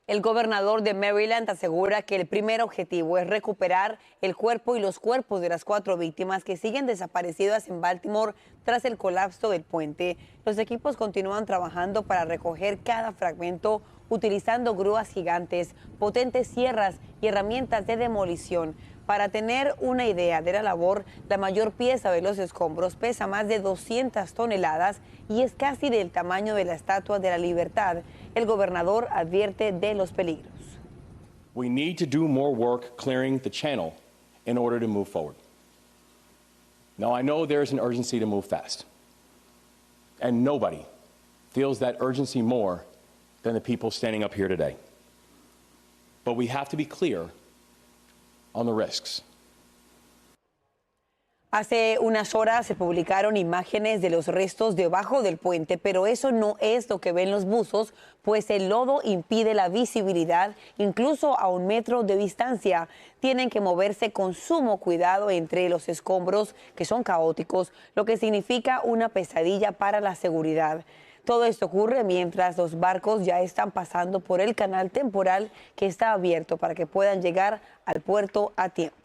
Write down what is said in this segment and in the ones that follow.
El gobernador de Maryland asegura que el primer objetivo es recuperar el cuerpo y los cuerpos de las 4 víctimas que siguen desaparecidas en Baltimore tras el colapso del puente. Los equipos continúan trabajando para recoger cada fragmento utilizando grúas gigantes, potentes sierras y herramientas de demolición. Para tener una idea de la labor, la mayor pieza de los escombros pesa más de 200 toneladas y es casi del tamaño de la Estatua de la Libertad. El gobernador advierte de los peligros. We need to do more work clearing the channel in order to move forward. Now, I know there is an urgency to move fast, and nobody feels that urgency more than the people standing up here today. But we have to be clear on the risks. Hace unas horas se publicaron imágenes de los restos debajo del puente, pero eso no es lo que ven los buzos, pues el lodo impide la visibilidad incluso a 1 metro de distancia. Tienen que moverse con sumo cuidado entre los escombros que son caóticos, lo que significa una pesadilla para la seguridad. Todo esto ocurre mientras los barcos ya están pasando por el canal temporal que está abierto para que puedan llegar al puerto a tiempo.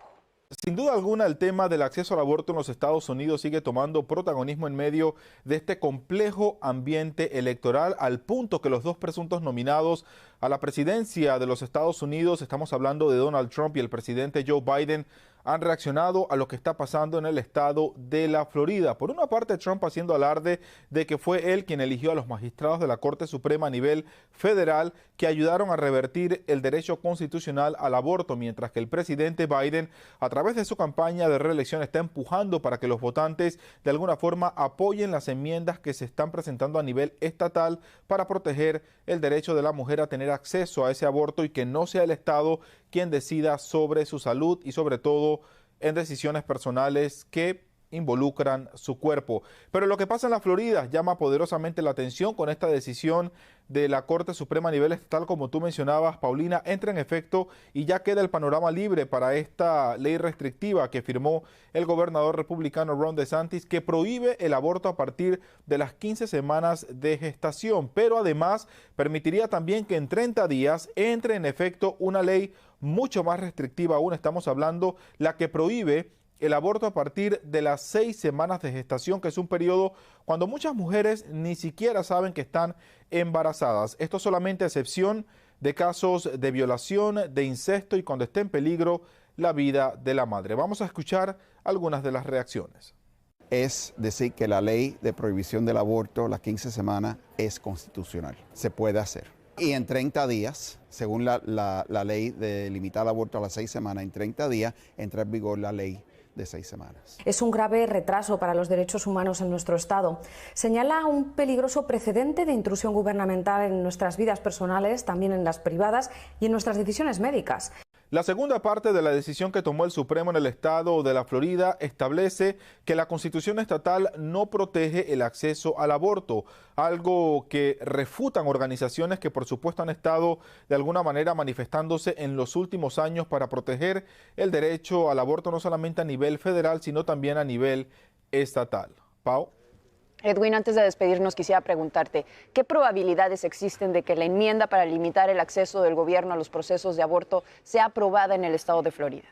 Sin duda alguna, el tema del acceso al aborto en los Estados Unidos sigue tomando protagonismo en medio de este complejo ambiente electoral, al punto que los 2 presuntos nominados a la presidencia de los Estados Unidos, estamos hablando de Donald Trump y el presidente Joe Biden, han reaccionado a lo que está pasando en el estado de la Florida. Por una parte, Trump haciendo alarde de que fue él quien eligió a los magistrados de la Corte Suprema a nivel federal que ayudaron a revertir el derecho constitucional al aborto, mientras que el presidente Biden, a través de su campaña de reelección, está empujando para que los votantes de alguna forma apoyen las enmiendas que se están presentando a nivel estatal para proteger el derecho de la mujer a tener acceso a ese aborto y que no sea el Estado quien decida sobre su salud y sobre todo en decisiones personales que involucran su cuerpo. Pero lo que pasa en la Florida llama poderosamente la atención con esta decisión de la Corte Suprema a nivel estatal, como tú mencionabas, Paulina, entra en efecto y ya queda el panorama libre para esta ley restrictiva que firmó el gobernador republicano Ron DeSantis, que prohíbe el aborto a partir de las 15 semanas de gestación, pero además permitiría también que en 30 días entre en efecto una ley mucho más restrictiva aún. Estamos hablando la que prohíbe el aborto a partir de las 6 semanas de gestación, que es un periodo cuando muchas mujeres ni siquiera saben que están embarazadas. Esto solamente a excepción de casos de violación, de incesto y cuando esté en peligro la vida de la madre. Vamos a escuchar algunas de las reacciones. Es decir que la ley de prohibición del aborto, las 15 semanas, es constitucional. Se puede hacer. Y en 30 días, según la ley de limitar el aborto a las 6 semanas, en 30 días entra en vigor la ley de 6 semanas. Es un grave retraso para los derechos humanos en nuestro Estado. Señala un peligroso precedente de intrusión gubernamental en nuestras vidas personales, también en las privadas y en nuestras decisiones médicas. La segunda parte de la decisión que tomó el Supremo en el estado de la Florida establece que la Constitución estatal no protege el acceso al aborto, algo que refutan organizaciones que por supuesto han estado de alguna manera manifestándose en los últimos años para proteger el derecho al aborto no solamente a nivel federal, sino también a nivel estatal. Pau. Edwin, antes de despedirnos, quisiera preguntarte, ¿qué probabilidades existen de que la enmienda para limitar el acceso del gobierno a los procesos de aborto sea aprobada en el estado de Florida?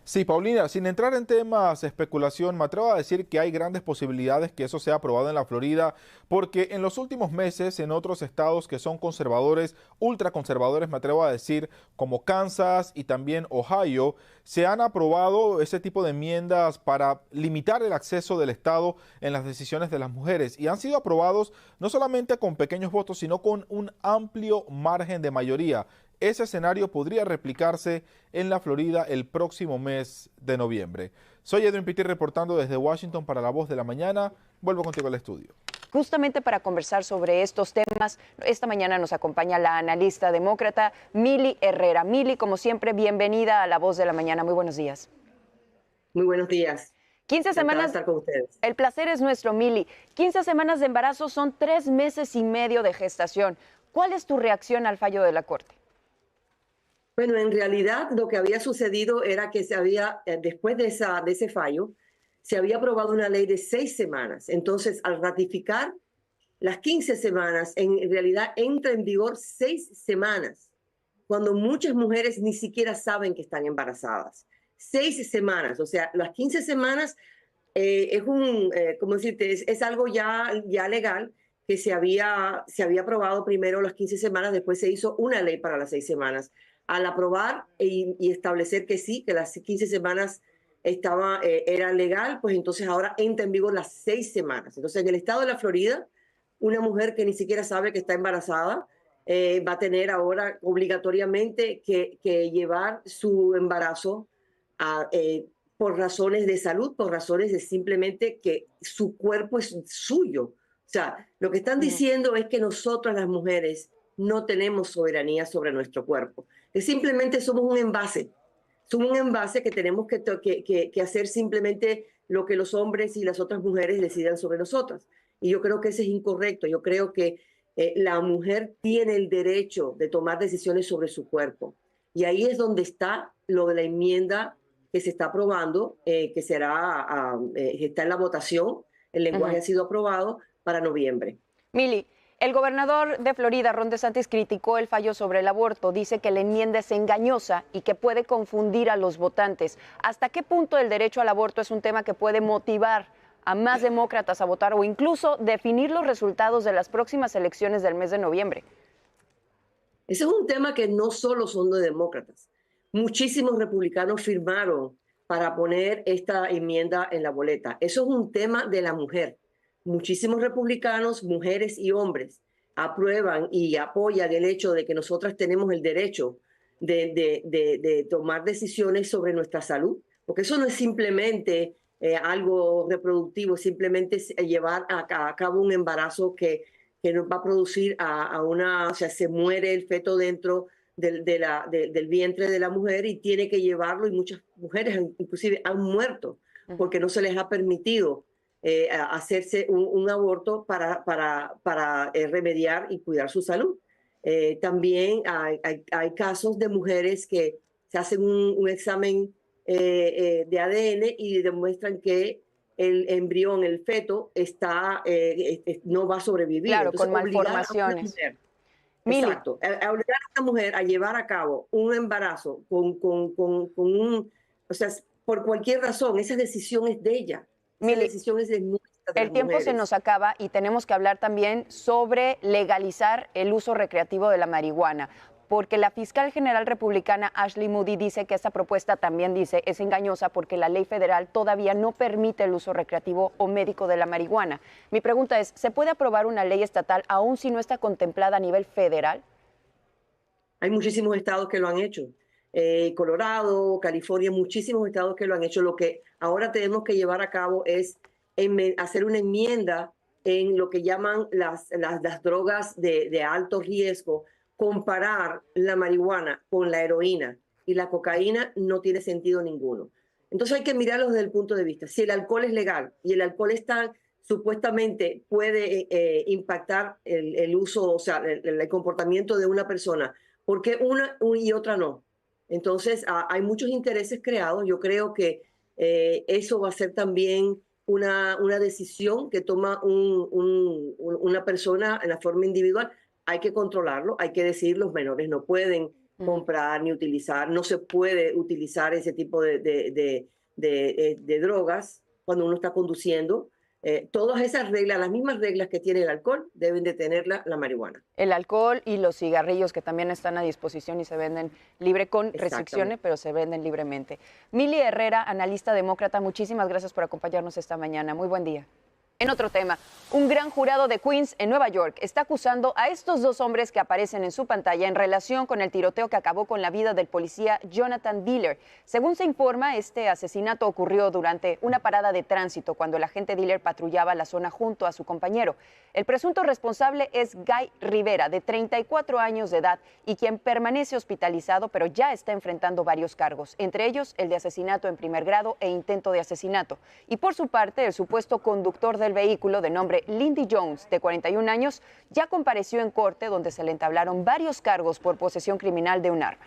Sí, Paulina, sin entrar en temas de especulación, me atrevo a decir que hay grandes posibilidades que eso sea aprobado en la Florida, porque en los últimos meses en otros estados que son conservadores, ultraconservadores, me atrevo a decir, como Kansas y también Ohio, se han aprobado ese tipo de enmiendas para limitar el acceso del Estado en las decisiones de las mujeres y han sido aprobados no solamente con pequeños votos, sino con un amplio margen de mayoría. Ese escenario podría replicarse en la Florida el próximo mes de noviembre. Soy Edwin Pitti reportando desde Washington para La Voz de la Mañana. Vuelvo contigo al estudio. Justamente para conversar sobre estos temas, esta mañana nos acompaña la analista demócrata Mili Herrera. Mili, como siempre, bienvenida a La Voz de la Mañana. Muy buenos días. Muy buenos días. 15 semanas. Estar con ustedes. El placer es nuestro, Mili. 15 semanas de embarazo son 3 meses y medio de gestación. ¿Cuál es tu reacción al fallo de la Corte? Bueno, en realidad lo que había sucedido era que después de ese fallo, se había aprobado una ley de 6 semanas. Entonces, al ratificar las 15 semanas, en realidad entra en vigor 6 semanas, cuando muchas mujeres ni siquiera saben que están embarazadas. 6 semanas, o sea, las 15 semanas ¿cómo decirte? Es algo ya legal, que se había aprobado primero las 15 semanas, después se hizo una ley para las 6 semanas. Al aprobar y establecer que sí, que las 15 semanas era legal, pues entonces ahora entra en vigor las 6 semanas. Entonces, en el estado de la Florida, una mujer que ni siquiera sabe que está embarazada va a tener ahora obligatoriamente que llevar su embarazo por razones de salud, por razones de simplemente que su cuerpo es suyo. O sea, lo que están diciendo es que nosotras las mujeres no tenemos soberanía sobre nuestro cuerpo, que simplemente somos un envase. Somos un envase que tenemos que hacer simplemente lo que los hombres y las otras mujeres decidan sobre nosotras. Y yo creo que eso es incorrecto. Yo creo que la mujer tiene el derecho de tomar decisiones sobre su cuerpo. Y ahí es donde está lo de la enmienda que se está aprobando, que está en la votación. El lenguaje ha sido aprobado para noviembre. Mili, el gobernador de Florida, Ron DeSantis, criticó el fallo sobre el aborto. Dice que la enmienda es engañosa y que puede confundir a los votantes. ¿Hasta qué punto el derecho al aborto es un tema que puede motivar a más demócratas a votar o incluso definir los resultados de las próximas elecciones del mes de noviembre? Ese es un tema que no solo son de demócratas. Muchísimos republicanos firmaron para poner esta enmienda en la boleta. Eso es un tema de la mujer. Muchísimos republicanos, mujeres y hombres, aprueban y apoyan el hecho de que nosotras tenemos el derecho de tomar decisiones sobre nuestra salud, porque eso no es simplemente algo reproductivo, simplemente es llevar a cabo un embarazo que nos va a producir o sea, se muere el feto dentro del vientre de la mujer y tiene que llevarlo, y muchas mujeres inclusive han muerto porque no se les ha permitido hacerse un aborto para remediar y cuidar su salud. También hay casos de mujeres que se hacen un examen de ADN y demuestran que el embrión, el feto, no va a sobrevivir. Claro, entonces, con malformaciones. Exacto. Obligar a una mujer a llevar a cabo un embarazo o sea, por cualquier razón, esa decisión es de ella. Esa decisión es de nuestra. El tiempo se nos acaba y tenemos que hablar también sobre legalizar el uso recreativo de la marihuana, porque la fiscal general republicana Ashley Moody dice que esta propuesta también es engañosa porque la ley federal todavía no permite el uso recreativo o médico de la marihuana. Mi pregunta es, ¿se puede aprobar una ley estatal aún si no está contemplada a nivel federal? Hay muchísimos estados que lo han hecho. Colorado, California, muchísimos estados que lo han hecho. Lo que ahora tenemos que llevar a cabo es hacer una enmienda en lo que llaman las drogas de alto riesgo. Comparar la marihuana con la heroína y la cocaína no tiene sentido ninguno. Entonces hay que mirarlo desde el punto de vista. Si el alcohol es legal y el alcohol supuestamente puede impactar el uso, o sea, el comportamiento de una persona, ¿por qué una y otra no? Entonces hay muchos intereses creados. Yo creo que eso va a ser también una decisión que toma una persona en la forma individual. Hay que controlarlo, hay que decir, los menores no pueden comprar ni utilizar, no se puede utilizar ese tipo de drogas cuando uno está conduciendo. Todas esas reglas, las mismas reglas que tiene el alcohol, deben de tenerla la marihuana. El alcohol y los cigarrillos que también están a disposición y se venden libre con restricciones, pero se venden libremente. Mili Herrera, analista demócrata, muchísimas gracias por acompañarnos esta mañana. Muy buen día. En otro tema, un gran jurado de Queens, en Nueva York, está acusando a estos dos hombres que aparecen en su pantalla en relación con el tiroteo que acabó con la vida del policía Jonathan Diller. Según se informa, este asesinato ocurrió durante una parada de tránsito cuando el agente Diller patrullaba la zona junto a su compañero. El presunto responsable es Guy Rivera, de 34 años de edad, y quien permanece hospitalizado, pero ya está enfrentando varios cargos, entre ellos el de asesinato en primer grado e intento de asesinato. Y por su parte, el supuesto conductor del vehículo, de nombre Lindy Jones, de 41 años, ya compareció en corte donde se le entablaron varios cargos por posesión criminal de un arma.